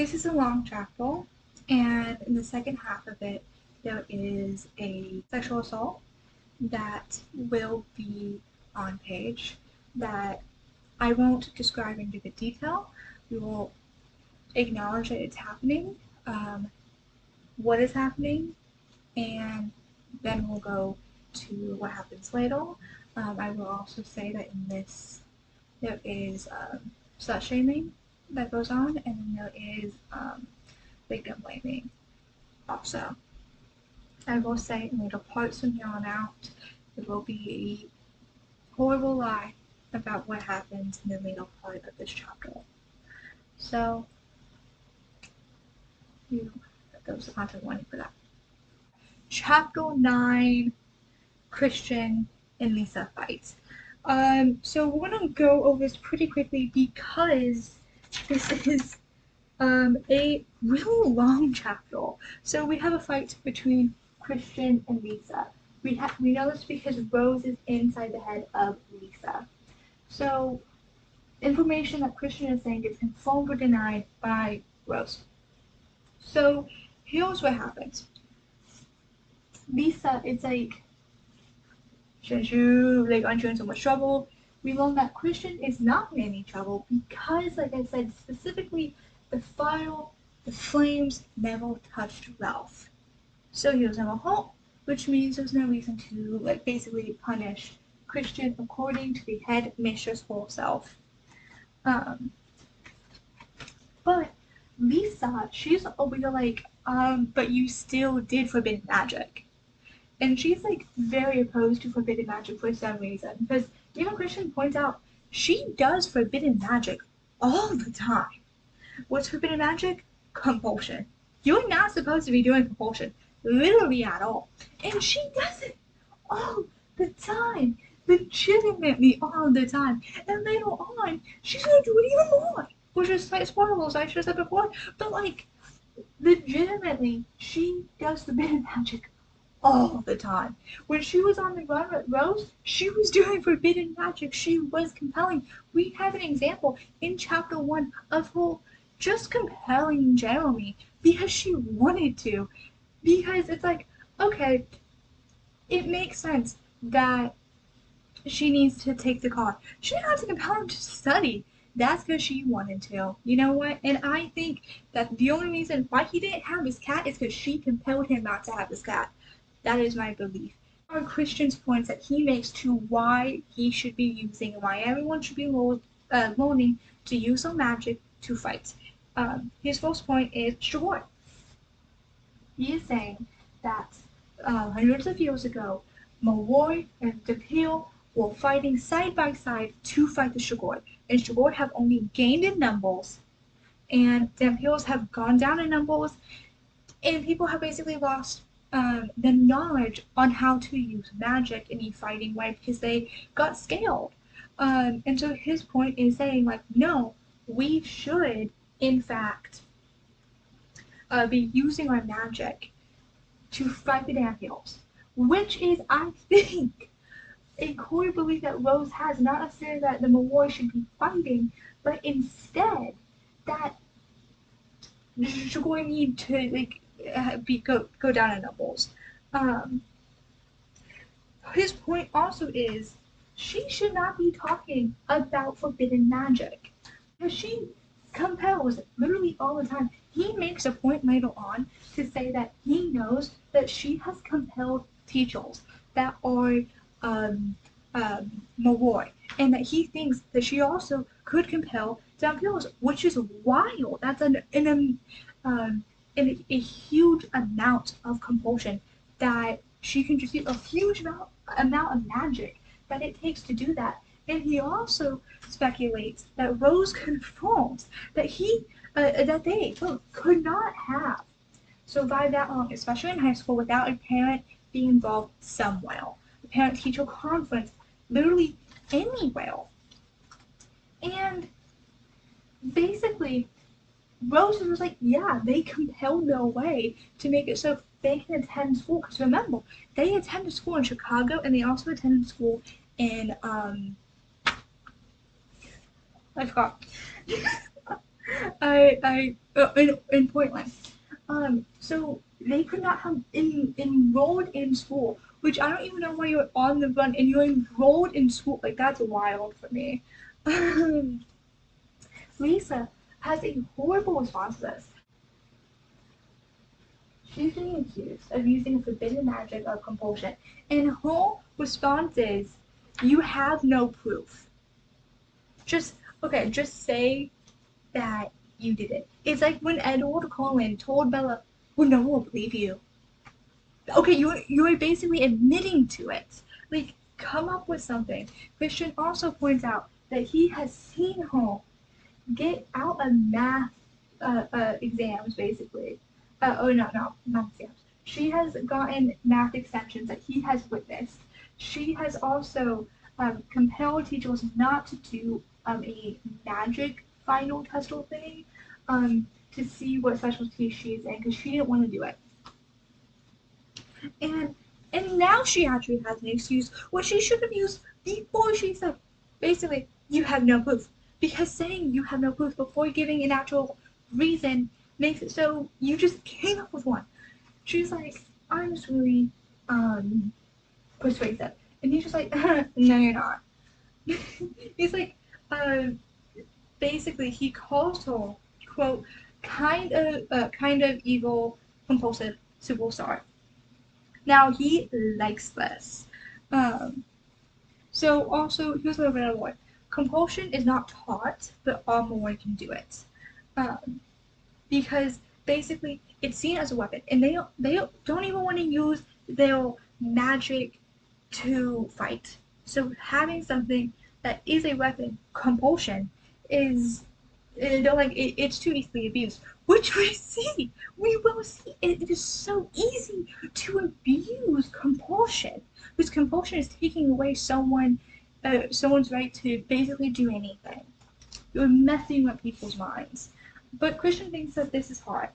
This is a long chapter, and in the second half of it, there is a sexual assault that will be on page that I won't describe into the detail. We will acknowledge that it's happening, what is happening, and then we'll go to what happens later. I will also say that in this there is slut shaming that goes on, and then there is victim blaming also. I will say in later parts from here on out, there will be a horrible lie about what happens in the later part of this chapter. So, that was the content warning for that. Chapter 9, Christian and Lissa fights. So we're gonna go over this pretty quickly because this is a really long chapter. So we have a fight between Christian and Lissa. We know this because Rose is inside the head of Lissa. So information that Christian is saying gets confirmed or denied by Rose. So here's what happens. Lissa, it's like, since you aren't you in so much trouble? We learn that Christian is not in any trouble because, like I said, specifically the flames never touched Ralph. So he was never hurt, which means there's no reason to basically punish Christian according to the head mistress herself. But Lissa, she's over here but you still did forbidden magic. And she's very opposed to forbidden magic for some reason. Because even Christian points out she does forbidden magic all the time. What's forbidden magic? Compulsion. You're not supposed to be doing compulsion, literally at all. And she does it all the time. Legitimately all the time. And later on, she's gonna do it even more. Which is slight spoilers, I should have said before. But legitimately, she does forbidden magic all the time. When she was on the run with Rose, she was doing forbidden magic. She was compelling. We have an example in chapter 1 of her just compelling Jeremy because she wanted to. Because it's okay, it makes sense that she needs to take the car. She didn't have to compel him to study. That's because she wanted to. You know what? And I think that the only reason why he didn't have his cat is because she compelled him not to have his cat. That is my belief. Are Christian's points that he makes to why he should be using and why everyone should be learning to use some magic to fight. His first point is Shigoi. He is saying that hundreds of years ago, Malloy and Depil were fighting side by side to fight the Shigoi. And Shigoi have only gained in numbers, and Depils have gone down in numbers, and people have basically lost the knowledge on how to use magic in a fighting way because they got scaled. And so his point is saying, no, we should, in fact, be using our magic to fight the Dampils, which is, I think, a core belief that Rose has, not necessarily that the Malloy should be fighting, but instead that Shigoi need to go down in numbers. His point also is she should not be talking about forbidden magic because she compels literally all the time. He makes a point later on to say that he knows that she has compelled teachers that are Malloy, and that he thinks that she also could compel Dampils, which is wild. That's a huge amount of compulsion that she can just use a huge amount of magic that it takes to do that. And he also speculates that Rose confirms that they both could not have survived that long, especially in high school, without a parent being involved somewhere. A parent-teacher conference, literally anywhere. And basically, Rose was yeah, they compelled their way to make it so they can attend school. Because remember, they attended school in Chicago, and they also attended school in, I forgot. In Portland. So they could not have enrolled in school, which I don't even know why you're on the run and you're enrolled in school. Like, that's wild for me. Lisa has a horrible response to this. She's being accused of using forbidden magic or compulsion, and her response is, "You have no proof. Just just say that you did it." It's like when Edward Cullen told Bella, "Well, no one will believe you." Okay, you're basically admitting to it. Like, come up with something. Christian also points out that he has seen her get out of math exams, basically. Oh, no, not exams. She has gotten math exceptions that he has witnessed. She has also compelled teachers not to do a magic final test or thing to see what specialty she is in because she didn't want to do it. And and now she actually has an excuse, which she should have used before she said, basically, you have no proof. Because saying you have no proof before giving an actual reason makes it so you just came up with one. She's like, I'm just really persuasive. And he's just like, no, you're not. He's like, uh, basically, he calls her, quote, kind of evil, compulsive superstar. Now he likes this. Um, so also, here's a little bit of what compulsion is not taught, but Armor can do it. Um, because basically it's seen as a weapon, and they don't even want to use their magic to fight. So having something that is a weapon, compulsion, is they're like it's too easily abused, which we see. We will see. It is so easy to abuse compulsion, because compulsion is taking away someone's right to basically do anything. You're messing with people's minds. But Christian thinks that this is hard.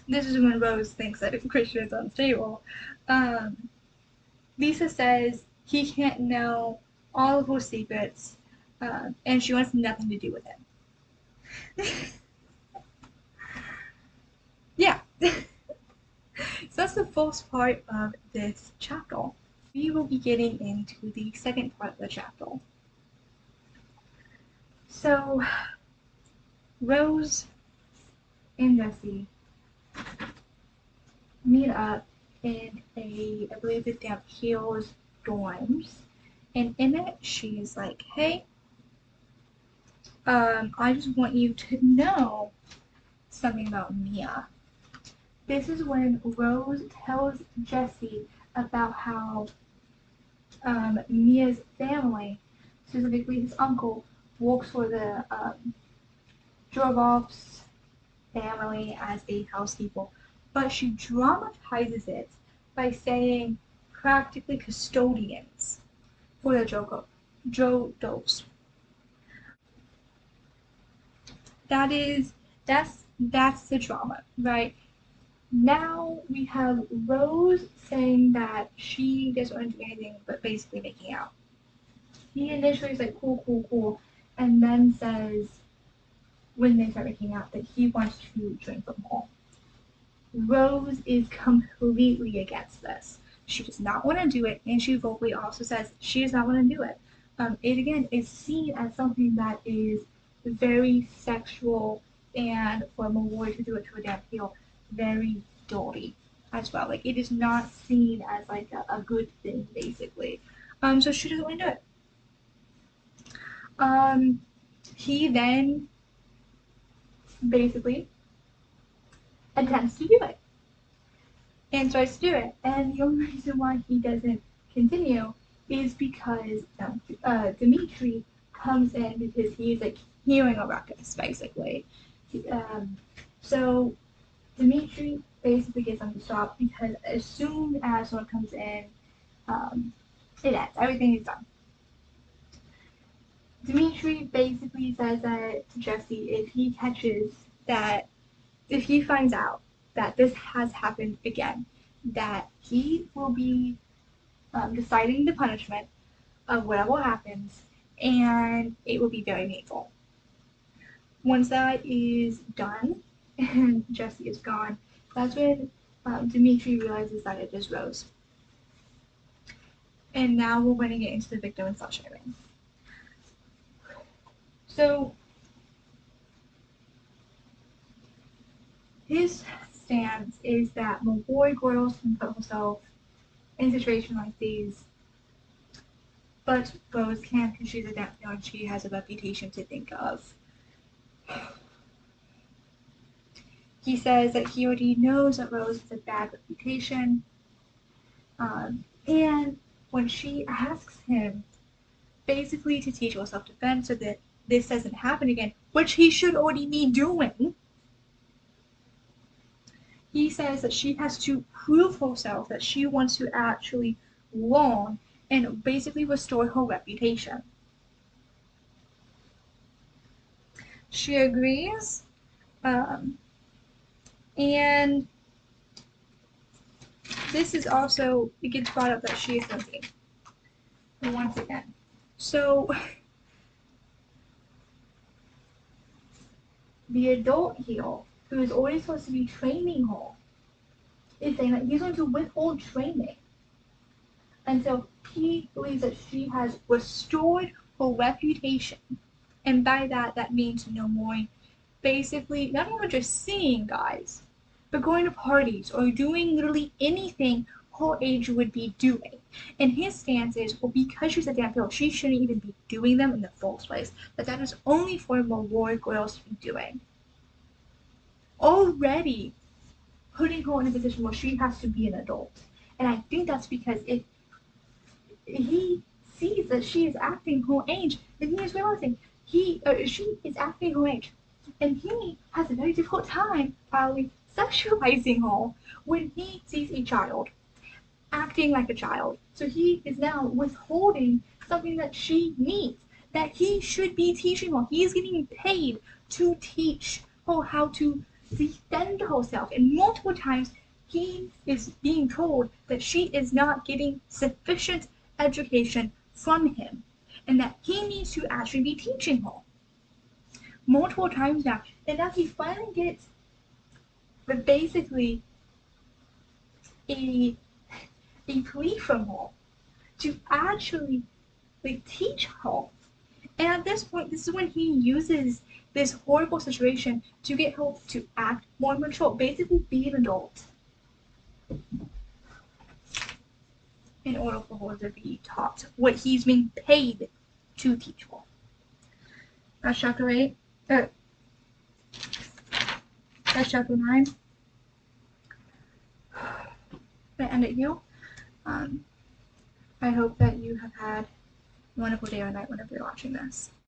This is when Rose thinks that Christian is unstable. Um, Lisa says he can't know all of her secrets, and she wants nothing to do with him. Yeah. So that's the first part of this chapter. We will be getting into the second part of the chapter. So, Rose and Jessie meet up in I believe it's down Hill's dorms. And in it, she's like, hey, I just want you to know something about Mia. This is when Rose tells Jessie about how Mia's family, specifically his uncle, works for the Drogoff's family as a housekeeper. But she dramatizes it by saying practically custodians for the Drogoffs. That's the drama, right? Now we have Rose saying that she doesn't want to do anything but basically making out. He initially is like, cool, cool, cool, and then says, when they start making out, that he wants to drink from her. Rose is completely against this. She does not want to do it, and she vocally also says she does not want to do it. It again is seen as something that is very sexual, and for a Malloy to do it to a damn heel, very dirty as well. Like, it is not seen as like a good thing, basically. So she doesn't want to do it. He then basically attempts to do it and starts to do it. And the only reason why he doesn't continue is because Dimitri comes in because he's like hearing a ruckus, basically. So Dimitri basically gets him to stop because as soon as someone comes in, it ends. Everything is done. Dimitri basically says that to Jesse if he finds out that this has happened again, that he will be deciding the punishment of whatever happens, and it will be very painful. Once that is done and Jesse is gone, that's when Dimitri realizes that it is Rose. And now we're going to get into the victim and slut-shaming. So his stance is that Malloy girls can put herself in situations like these, but Rose can't because she's a damn and she has a reputation to think of. He says that he already knows that Rose has a bad reputation, and when she asks him basically to teach her self-defense so that this doesn't happen again, which he should already be doing, he says that she has to prove herself, that she wants to actually learn and basically restore her reputation. She agrees, and this is also, it gets brought up that she is looking once again. So the adult here, who is already supposed to be training her, is saying that he's going to withhold training until he believes that she has restored her reputation. And by that, that means no more basically not even just seeing guys, but going to parties or doing literally anything her age would be doing. And his stance is, well, because she's a damn girl, she shouldn't even be doing them in the first place. That is only for Malloy girls to be doing. Already putting her in a position where she has to be an adult. And I think that's because if he sees that she is acting her age, then he is realizing she is acting her age. And he has a very difficult time probably sexualizing her when he sees a child acting like a child. So he is now withholding something that she needs, that he should be teaching her. He is getting paid to teach her how to defend herself. And multiple times he is being told that she is not getting sufficient education from him and that he needs to actually be teaching her. Multiple times now. And now he finally gets basically a plea from her to actually teach her. And at this point, this is when he uses this horrible situation to get her to act more mature, basically be an adult, in order for her to be taught what he's being paid to teach her. That's chapter 8. That's chapter 9. I end it here. I hope that you have had a wonderful day or night whenever you're watching this.